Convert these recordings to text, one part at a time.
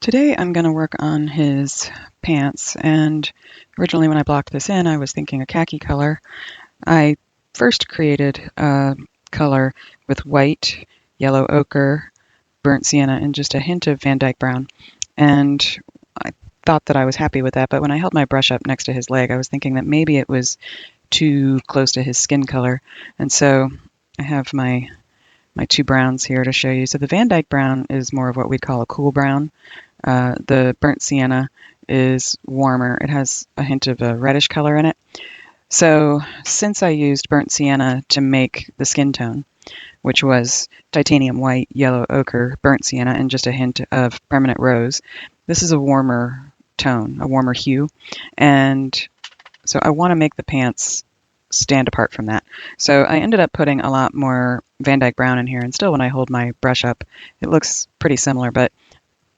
Today I'm going to work on his pants, and originally when I blocked this in I was thinking a khaki color. I first created a color with white, yellow ochre, burnt sienna, and just a hint of Van Dyke brown, and I thought that I was happy with that, but when I held my brush up next to his leg I was thinking that maybe it was too close to his skin color, and so I have my two browns here to show you. So the Van Dyke brown is more of what we'd call a cool brown. The burnt sienna is warmer. It has a hint of a reddish color in it. So since I used burnt sienna to make the skin tone, which was titanium white, yellow ochre, burnt sienna, and just a hint of permanent rose, this is a warmer tone, a warmer hue. And so I want to make the pants stand apart from that. So I ended up putting a lot more Van Dyke brown in here, and still when I hold my brush up, it looks pretty similar, but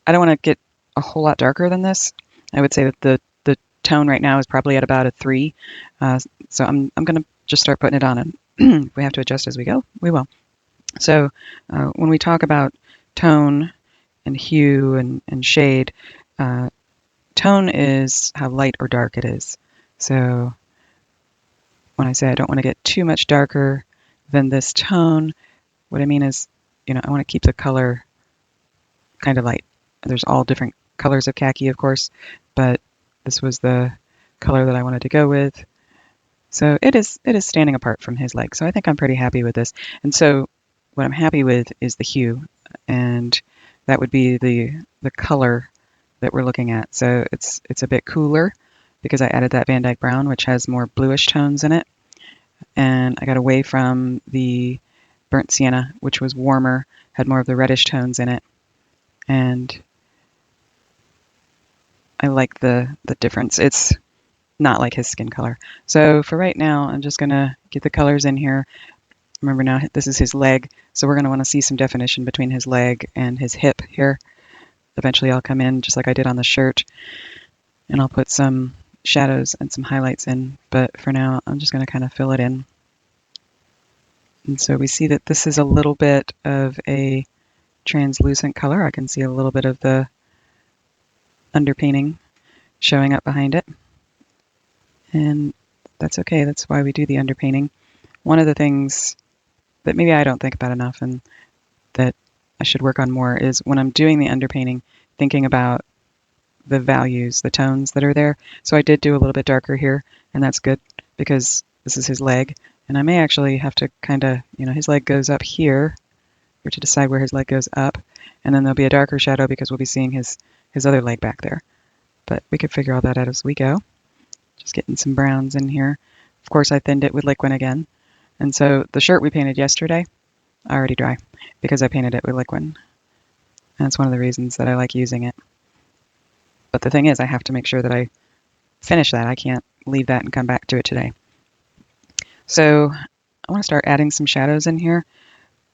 I don't want to get a whole lot darker than this. I would say that the tone right now is probably at about a 3. So I'm going to just start putting it on, and if we have to adjust as we go, we will. So when we talk about tone and hue and shade, tone is how light or dark it is. So when I say I don't want to get too much darker than this tone, what I mean is, I want to keep the color kind of light. There's all different colors of khaki, of course, but this was the color that I wanted to go with. So it is standing apart from his leg. So I think I'm pretty happy with this. And so what I'm happy with is the hue, and that would be the color that we're looking at. So it's a bit cooler because I added that Van Dyke brown, which has more bluish tones in it. And I got away from the burnt sienna, which was warmer, had more of the reddish tones in it. And I like the difference. It's not like his skin color. So for right now, I'm just going to get the colors in here. Remember now, this is his leg, so we're going to want to see some definition between his leg and his hip here. Eventually I'll come in just like I did on the shirt, and I'll put some shadows and some highlights in, but for now I'm just going to kind of fill it in. And so we see that this is a little bit of a translucent color. I can see a little bit of the underpainting showing up behind it. And that's okay. That's why we do the underpainting. One of the things that maybe I don't think about enough and that I should work on more is when I'm doing the underpainting, thinking about the values, the tones that are there. So I did do a little bit darker here, and that's good because this is his leg. And I may actually have to kind of, his leg goes up here, or to decide where his leg goes up, and then there'll be a darker shadow because we'll be seeing his other leg back there. But we could figure all that out as we go. Just getting some browns in here. Of course, I thinned it with liquid again. And so the shirt we painted yesterday, already dry, because I painted it with liquid. And that's one of the reasons that I like using it. But the thing is, I have to make sure that I finish that. I can't leave that and come back to it today. So I want to start adding some shadows in here.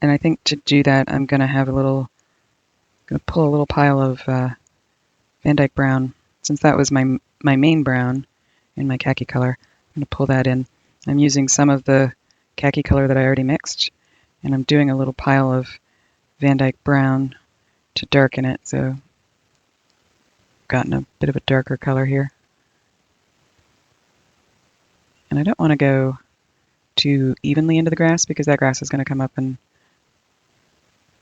And I think to do that, I'm going to pull a little pile of Van Dyke brown. Since that was my main brown in my khaki color, I'm going to pull that in. I'm using some of the khaki color that I already mixed, and I'm doing a little pile of Van Dyke brown to darken it. So I've gotten a bit of a darker color here. And I don't want to go too evenly into the grass because that grass is going to come up and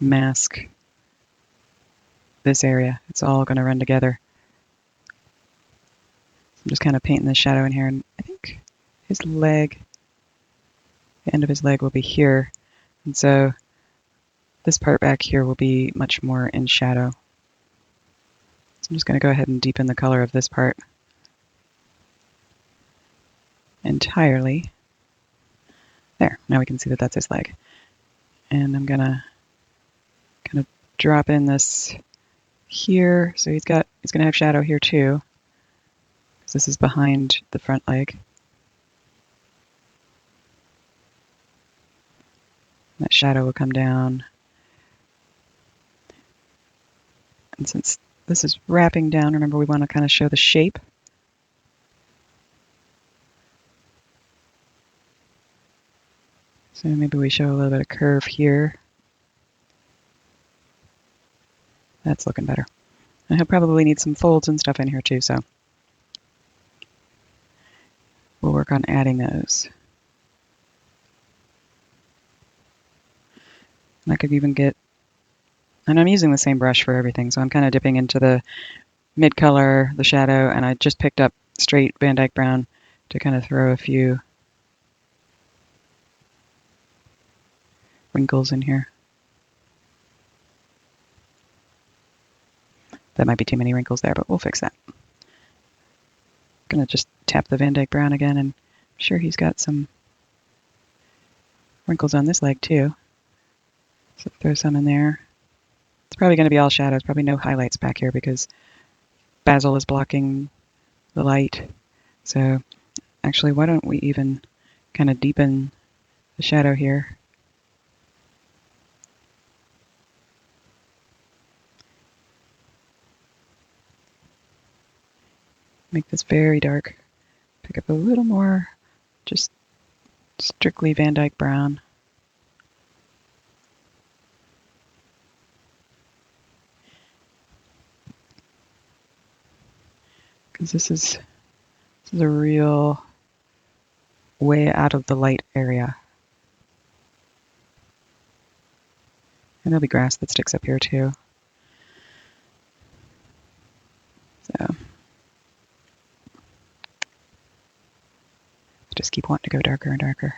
mask this area. It's all going to run together. So I'm just kind of painting the shadow in here, and I think his leg, the end of his leg will be here. And so this part back here will be much more in shadow. So I'm just going to go ahead and deepen the color of this part entirely. There, now we can see that that's his leg. And I'm going to kind of drop in this here. So he's going to have shadow here too, because this is behind the front leg. That shadow will come down. And since this is wrapping down, remember we want to kind of show the shape. So maybe we show a little bit of curve here. That's looking better. And he'll probably need some folds and stuff in here too, so we'll work on adding those. And I could even get, and I'm using the same brush for everything, so I'm kind of dipping into the mid color, the shadow, and I just picked up straight Van Dyke brown to kind of throw a few wrinkles in here. That might be too many wrinkles there, but we'll fix that. I'm gonna just tap the Van Dyke brown again, and I'm sure he's got some wrinkles on this leg too. So throw some in there. It's probably going to be all shadows, probably no highlights back here because Basil is blocking the light. So actually, why don't we even kind of deepen the shadow here? Make this very dark. Pick up a little more, just strictly Van Dyke brown. Because this is a real way out of the light area. And there'll be grass that sticks up here too. So just keep wanting to go darker and darker.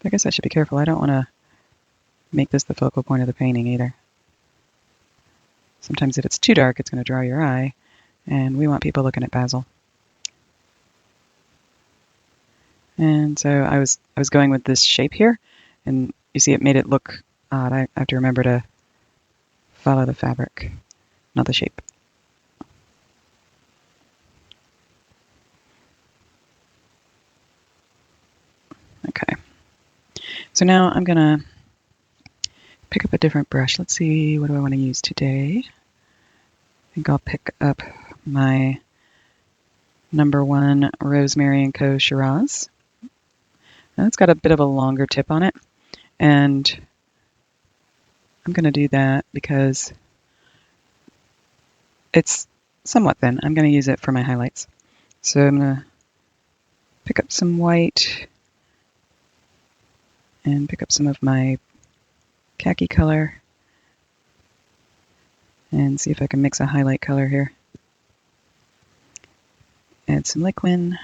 I guess I should be careful. I don't want to make this the focal point of the painting either. Sometimes if it's too dark, it's going to draw your eye, and we want people looking at Basil. And so I was going with this shape here, and you see it made it look odd. I have to remember to follow the fabric, not the shape. Okay. So now I'm going to pick up a different brush. Let's see, what do I want to use today? I think I'll pick up my #1 Rosemary & Co. Shiraz. Now it's got a bit of a longer tip on it, and I'm going to do that because it's somewhat thin. I'm going to use it for my highlights. So I'm going to pick up some white and pick up some of my khaki color and see if I can mix a highlight color here. Add some liquid.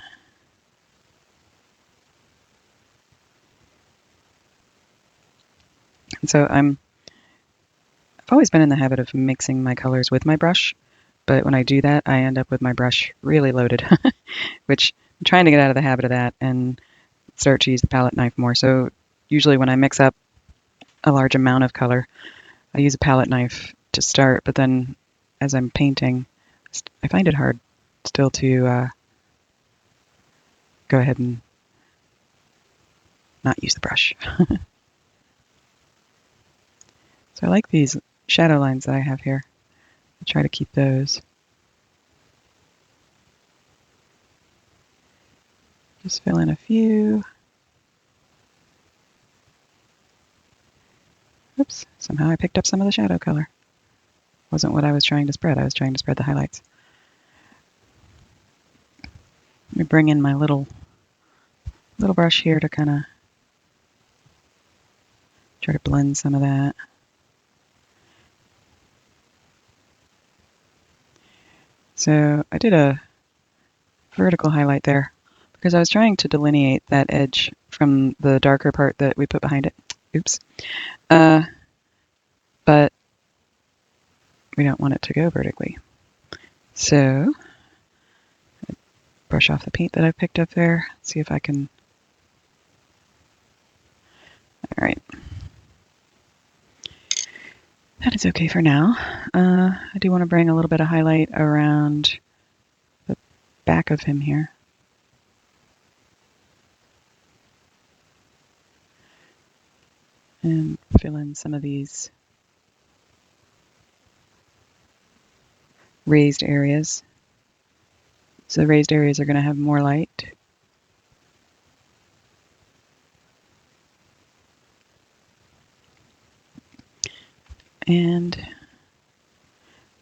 And so I've always been in the habit of mixing my colors with my brush, but when I do that, I end up with my brush really loaded, which I'm trying to get out of the habit of that and start to use the palette knife more. So usually when I mix up a large amount of color, I use a palette knife to start, but then as I'm painting, I find it hard still to go ahead and not use the brush. So I like these shadow lines that I have here. I'll try to keep those. Just fill in a few. Oops, somehow I picked up some of the shadow color. Wasn't what I was trying to spread. I was trying to spread the highlights. Let me bring in my little brush here to kind of try to blend some of that. So I did a vertical highlight there because I was trying to delineate that edge from the darker part that we put behind it. Oops. But we don't want it to go vertically. So brush off the paint that I picked up there. See if I can. All right. That is okay for now. I do want to bring a little bit of highlight around the back of him here. And fill in some of these raised areas. So the raised areas are going to have more light. And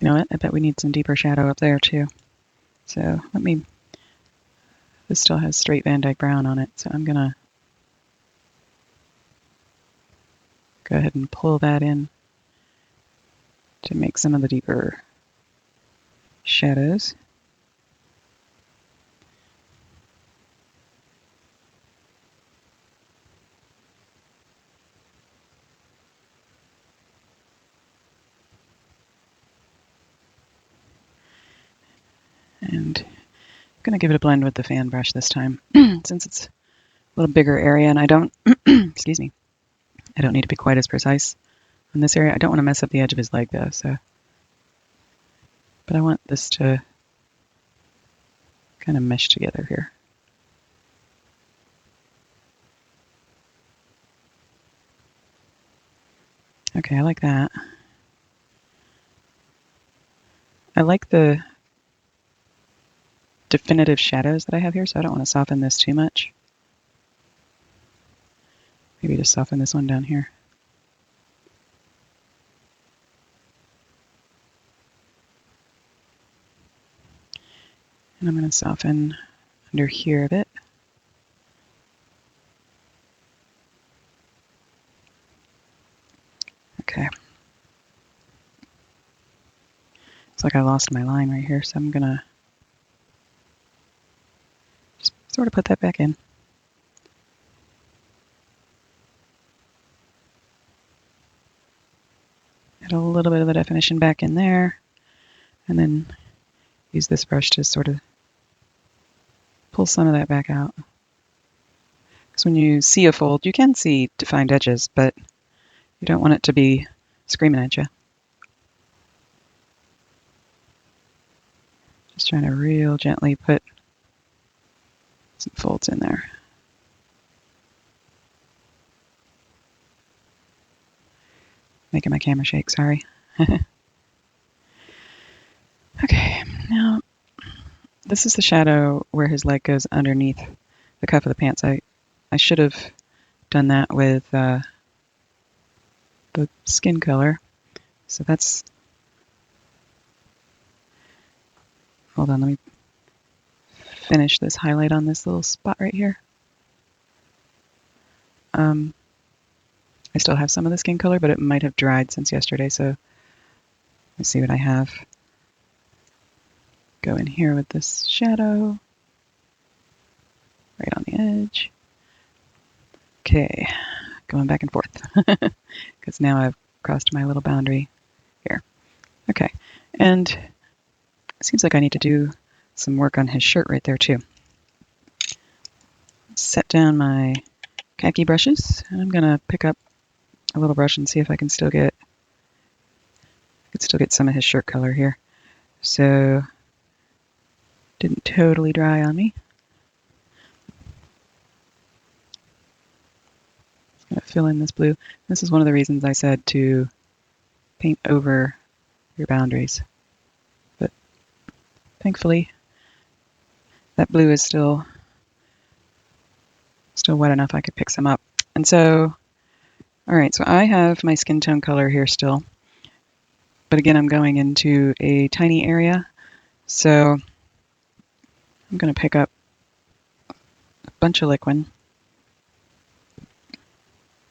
You know what? I bet we need some deeper shadow up there too. So this still has straight Van Dyke brown on it, so I'm gonna go ahead and pull that in to make some of the deeper shadows. And I'm gonna give it a blend with the fan brush this time, since it's a little bigger area and I don't, excuse me, I don't need to be quite as precise in this area. I don't want to mess up the edge of his leg though, but I want this to kind of mesh together here. Okay, I like that. I like the definitive shadows that I have here, so I don't want to soften this too much. Maybe just soften this one down here. And I'm going to soften under here a bit. Okay. It's like I lost my line right here, so I'm going to just sort of put that back in. Add a little bit of the definition back in there, and then use this brush to sort of pull some of that back out. Because when you see a fold, you can see defined edges, but you don't want it to be screaming at you. Just trying to real gently put some folds in there. Making my camera shake, sorry. Okay, now this is the shadow where his leg goes underneath the cuff of the pants. I should have done that with the skin color. So that's, hold on, let me finish this highlight on this little spot right here. I still have some of the skin color, but it might have dried since yesterday, so let's see what I have. Go in here with this shadow, right on the edge. Okay, going back and forth, because now I've crossed my little boundary here. Okay, and it seems like I need to do some work on his shirt right there too. Set down my khaki brushes, and I'm gonna pick up a little brush and see if I can still get some of his shirt color here. So didn't totally dry on me. Just gonna fill in this blue. This is one of the reasons I said to paint over your boundaries. But thankfully that blue is still wet enough I could pick some up. And so, all right, so I have my skin tone color here still. But again, I'm going into a tiny area. So I'm going to pick up a bunch of liquid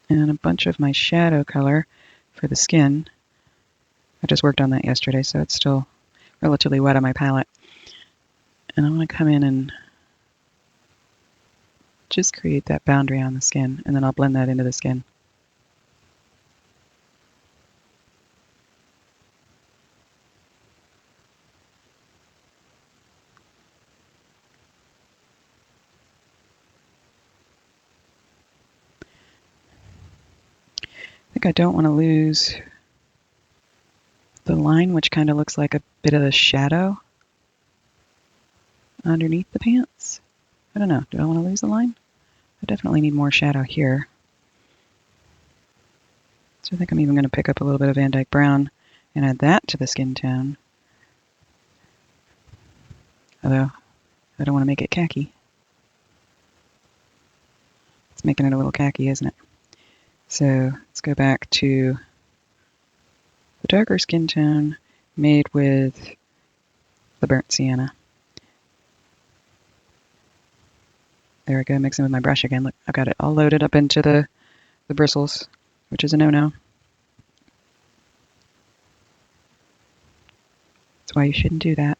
and a bunch of my shadow color for the skin. I just worked on that yesterday, so it's still relatively wet on my palette. And I'm going to come in and just create that boundary on the skin, and then I'll blend that into the skin. I think I don't want to lose the line, which kind of looks like a bit of a shadow underneath the pants. I don't know. Do I want to lose the line? I definitely need more shadow here. So I think I'm even going to pick up a little bit of Van Dyke brown and add that to the skin tone. Although I don't want to make it khaki. It's making it a little khaki, isn't it? So let's go back to the darker skin tone made with the burnt sienna. There we go, mixing with my brush again. Look, I've got it all loaded up into the bristles, which is a no-no. That's why you shouldn't do that.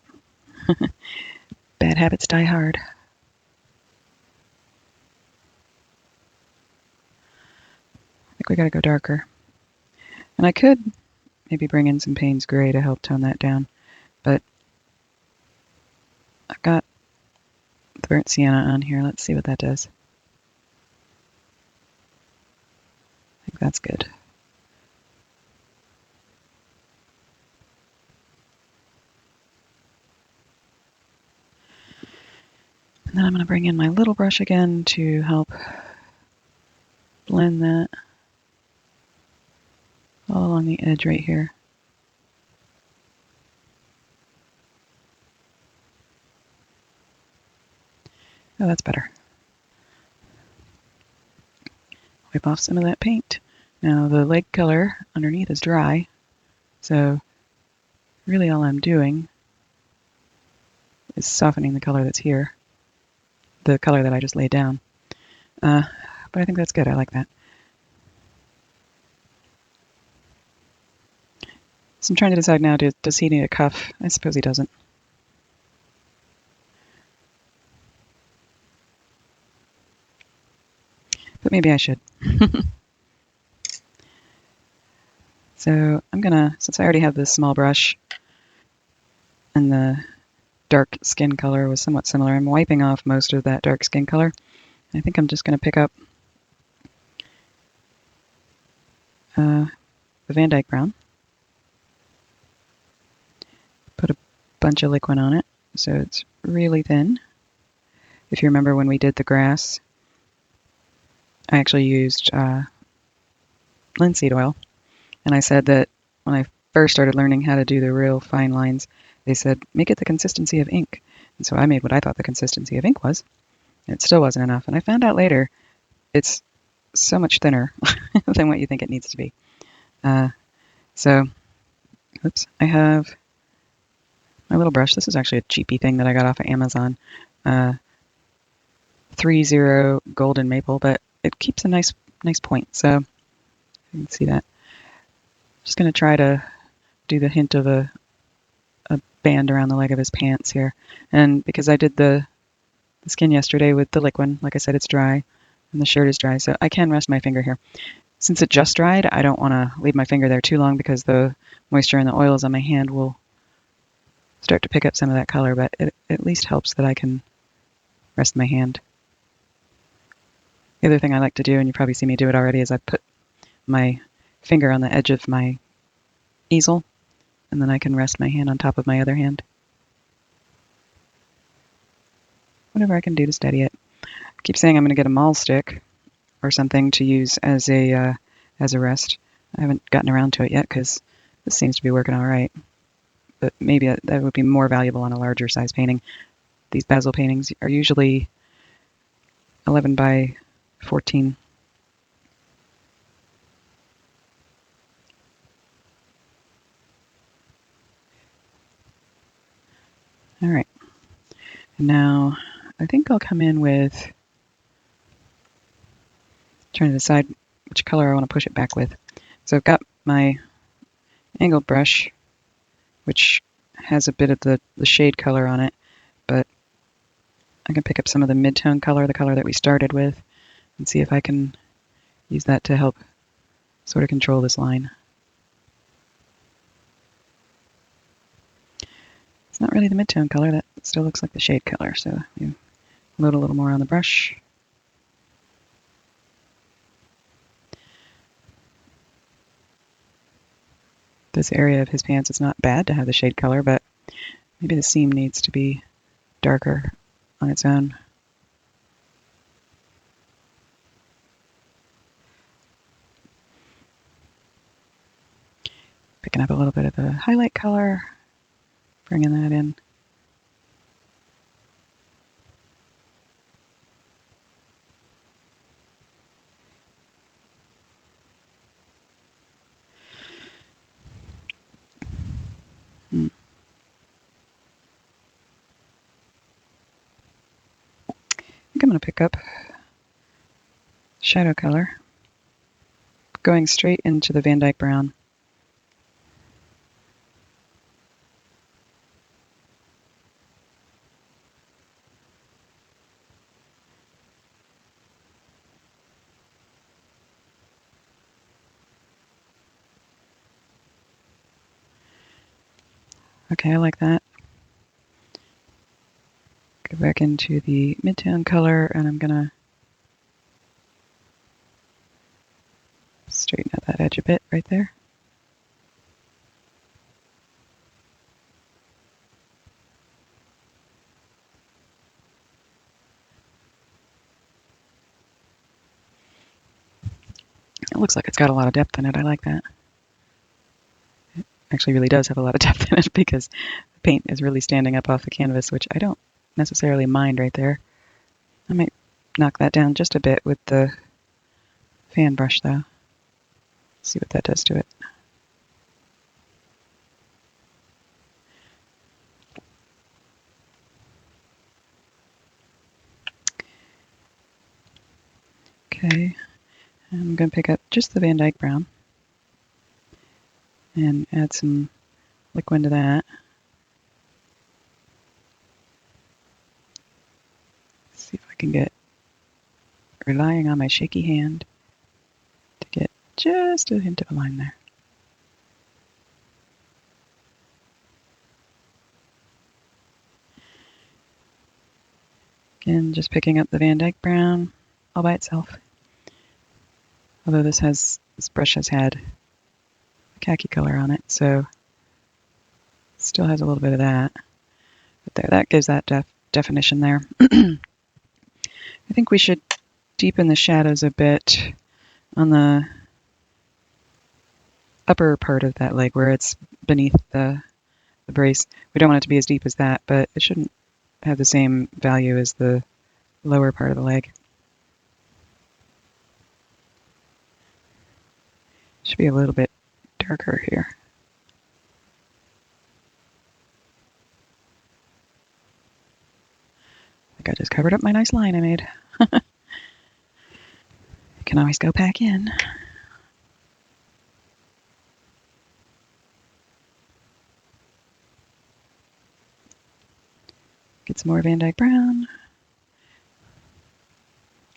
Bad habits die hard. I think we gotta go darker. And I could maybe bring in some Payne's Gray to help tone that down, but I've got the burnt sienna on here. Let's see what that does. I think that's good. And then I'm going to bring in my little brush again to help blend that all along the edge right here. Oh, that's better. Wipe off some of that paint. Now the leg color underneath is dry, so really all I'm doing is softening the color that's here, the color that I just laid down. But I think that's good. I like that. So I'm trying to decide now, does he need a cuff? I suppose he doesn't. But maybe I should. So I'm gonna, since I already have this small brush and the dark skin color was somewhat similar, I'm wiping off most of that dark skin color. I think I'm just gonna pick up the Van Dyke brown, put a bunch of liquid on it so it's really thin. If you remember when we did the grass, I actually used linseed oil, and I said that when I first started learning how to do the real fine lines, they said make it the consistency of ink. And so I made what I thought the consistency of ink was. It still wasn't enough, and I found out later it's so much thinner than what you think it needs to be. So, oops, I have my little brush. This is actually a cheapy thing that I got off of Amazon. 3-0 golden maple, but it keeps a nice point. So you can see that. Just going to try to do the hint of a band around the leg of his pants here. And because I did the skin yesterday with the liquid, like I said, it's dry, and the shirt is dry, so I can rest my finger here. Since it just dried, I don't want to leave my finger there too long because the moisture and the oils on my hand will start to pick up some of that color, but it at least helps that I can rest my hand. The other thing I like to do, and you probably see me do it already, is I put my finger on the edge of my easel, and then I can rest my hand on top of my other hand. Whatever I can do to steady it. I keep saying I'm going to get a maul stick or something to use as a rest. I haven't gotten around to it yet because this seems to be working all right. But maybe that would be more valuable on a larger size painting. These Basil paintings are usually 11 by 14. All right. And now I think I'll come in with trying to decide which color I want to push it back with. So I've got my angled brush, which has a bit of the shade color on it, but I can pick up some of the mid-tone color, the color that we started with, and see if I can use that to help sort of control this line. It's not really the mid-tone color, that still looks like the shade color, so you load a little more on the brush. This area of his pants, it's not bad to have the shade color, but maybe the seam needs to be darker on its own. Picking up a little bit of the highlight color, bringing that in. going to pick up shadow color, going straight into the Van Dyke brown. Okay, I like that. Go back into the midtone color, and I'm going to straighten out that edge a bit right there. It looks like it's got a lot of depth in it. I like that. It actually really does have a lot of depth in it because the paint is really standing up off the canvas, which I don't necessarily mind right there. I might knock that down just a bit with the fan brush though. See what that does to it. Okay, I'm going to pick up just the Van Dyke brown and add some liquid to that. See if I can get, relying on my shaky hand, to get just a hint of a line there. Again, just picking up the Van Dyke brown all by itself. Although this brush has had a khaki color on it, so it still has a little bit of that. But there, that gives that definition there. I think we should deepen the shadows a bit on the upper part of that leg where it's beneath the brace. We don't want it to be as deep as that, but it shouldn't have the same value as the lower part of the leg. Should be a little bit darker here. I think I just covered up my nice line I made. You can always go back in. Get some more Van Dyke brown.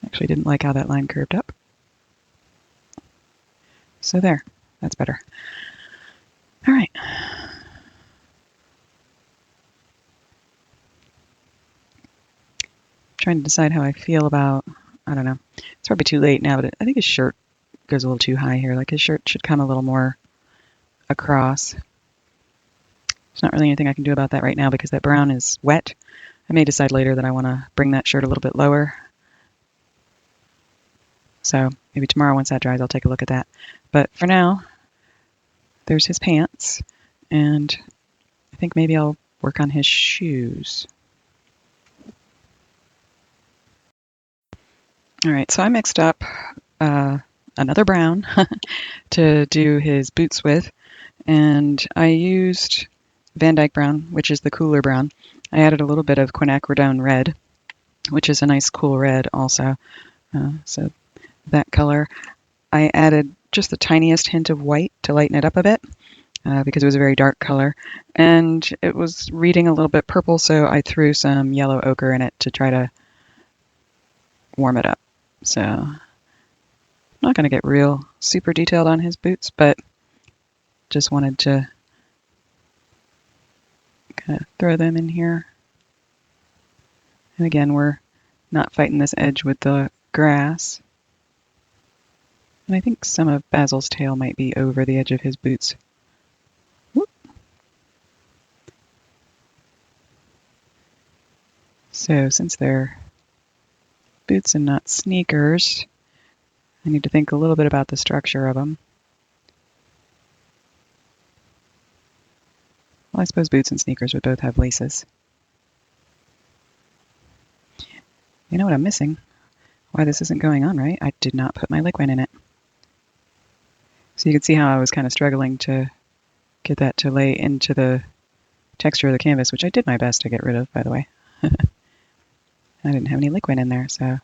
Actually didn't like how that line curved up. So there, that's better. All right. Trying to decide how I feel about, I don't know. It's probably too late now, but I think his shirt goes a little too high here. Like his shirt should come a little more across. There's not really anything I can do about that right now because that brown is wet. I may decide later that I want to bring that shirt a little bit lower. So maybe tomorrow once that dries, I'll take a look at that. But for now, there's his pants, and I think maybe I'll work on his shoes. All right, so I mixed up another brown to do his boots with, and I used Van Dyke brown, which is the cooler brown. I added a little bit of quinacridone red, which is a nice cool red also. So that color. I added just the tiniest hint of white to lighten it up a bit because it was a very dark color. And it was reading a little bit purple, so I threw some yellow ochre in it to try to warm it up. So I'm not going to get real super detailed on his boots, but just wanted to kind of throw them in here. And again, we're not fighting this edge with the grass. And I think some of Basil's tail might be over the edge of his boots. Whoop. So since they're boots and not sneakers, I need to think a little bit about the structure of them. Well, I suppose boots and sneakers would both have laces. You know what I'm missing? Why this isn't going on right? I did not put my liquid in it. So you can see how I was kind of struggling to get that to lay into the texture of the canvas, which I did my best to get rid of, by the way. I didn't have any liquid in there, so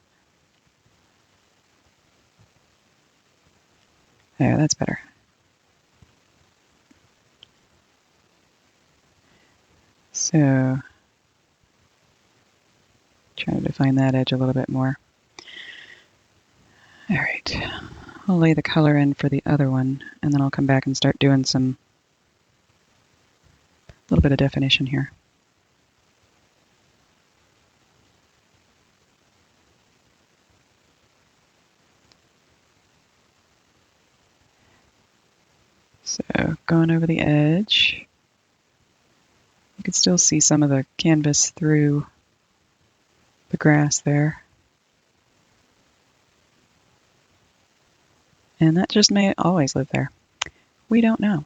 there, that's better. So try to define that edge a little bit more. All right, I'll lay the color in for the other one, and then I'll come back and start doing some little bit of definition here. So going over the edge, you can still see some of the canvas through the grass there. And that just may always live there. We don't know.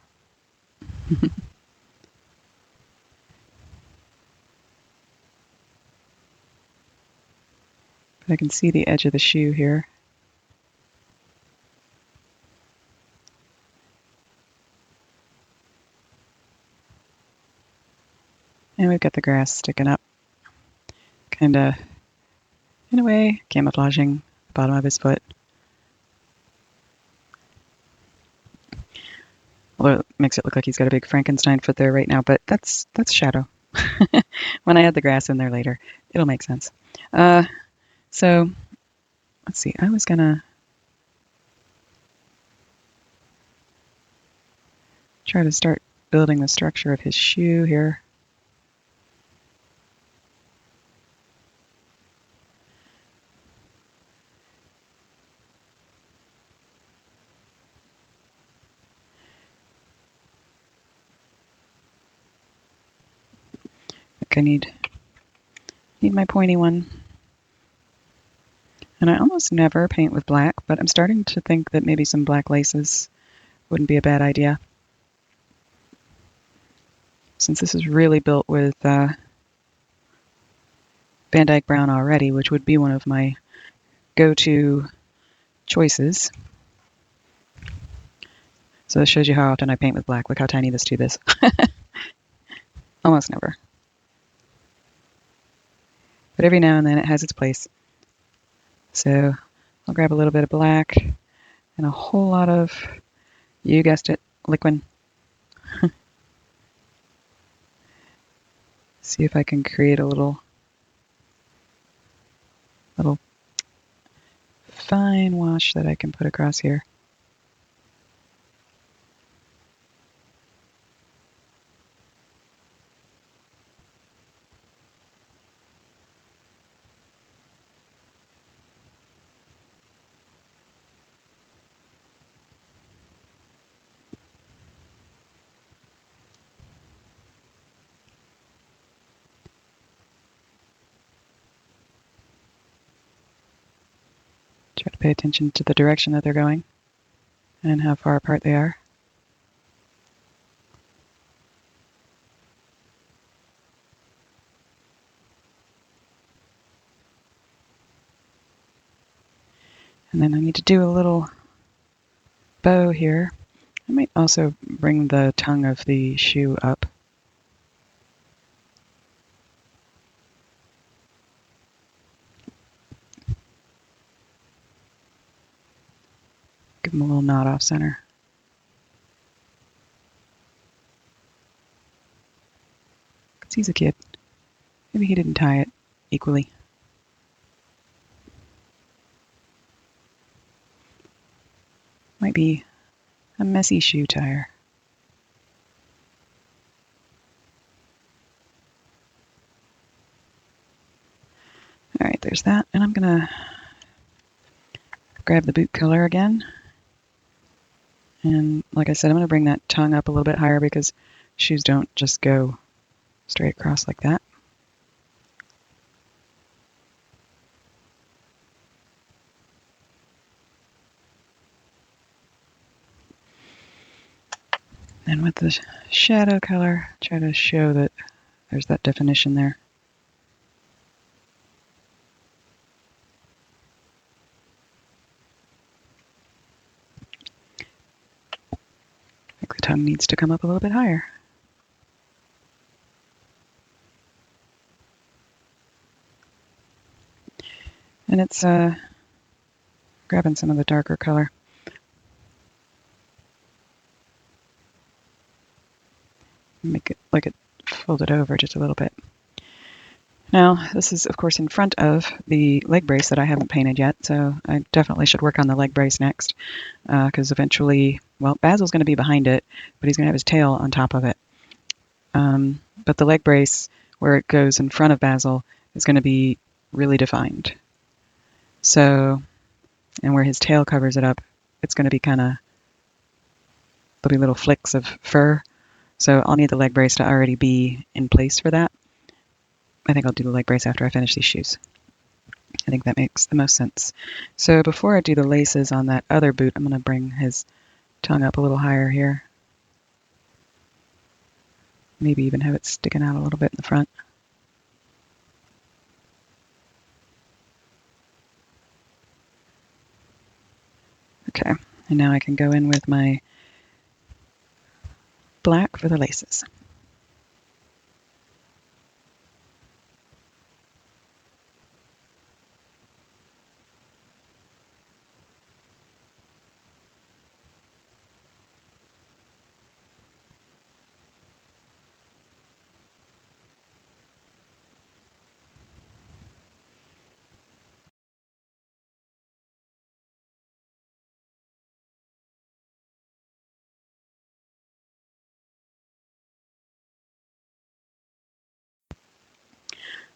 But I can see the edge of the shoe here. And we've got the grass sticking up, kind of, in a way, camouflaging the bottom of his foot. Although it makes it look like he's got a big Frankenstein foot there right now, but that's shadow. When I add the grass in there later, it'll make sense. So let's see, I was gonna try to start building the structure of his shoe here. I need my pointy one. And I almost never paint with black, but I'm starting to think that maybe some black laces wouldn't be a bad idea. Since this is really built with Van Dyke Brown already, which would be one of my go-to choices. So this shows you how often I paint with black. Look how tiny this tube is. Almost never. But every now and then it has its place. So I'll grab a little bit of black and a whole lot of, you guessed it, liquid. See if I can create a little fine wash that I can put across here. Try to pay attention to the direction that they're going and how far apart they are. And then I need to do a little bow here. I might also bring the tongue of the shoe up. Give him a little knot off center. Because he's a kid. Maybe he didn't tie it equally. Might be a messy shoe tire. All right, there's that. And I'm going to grab the boot color again. And like I said, I'm going to bring that tongue up a little bit higher because shoes don't just go straight across like that. And with the shadow color, try to show that there's that definition there. I think the tongue needs to come up a little bit higher. And it's grabbing some of the darker color. Make it like it folded over just a little bit. Now, this is, of course, in front of the leg brace that I haven't painted yet, so I definitely should work on the leg brace next, because eventually, well, Basil's going to be behind it, but he's going to have his tail on top of it. But the leg brace, where it goes in front of Basil, is going to be really defined. So, and where his tail covers it up, it's going to be there'll be little flicks of fur. So I'll need the leg brace to already be in place for that. I think I'll do the leg brace after I finish these shoes. I think that makes the most sense. So before I do the laces on that other boot, I'm going to bring his tongue up a little higher here. Maybe even have it sticking out a little bit in the front. Okay, and now I can go in with my black for the laces.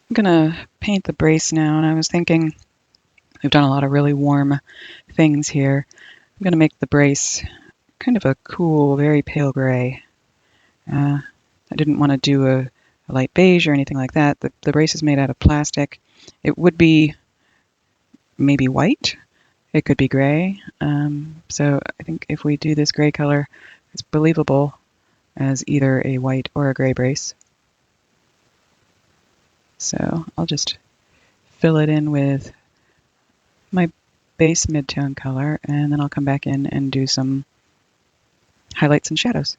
I'm going to paint the brace now, and I was thinking we've done a lot of really warm things here. I'm going to make the brace kind of a cool, very pale gray. I didn't want to do a light beige or anything like that. The brace is made out of plastic. It would be maybe white. It could be gray. So I think if we do this gray color, it's believable as either a white or a gray brace. So I'll just fill it in with my base mid-tone color, and then I'll come back in and do some highlights and shadows.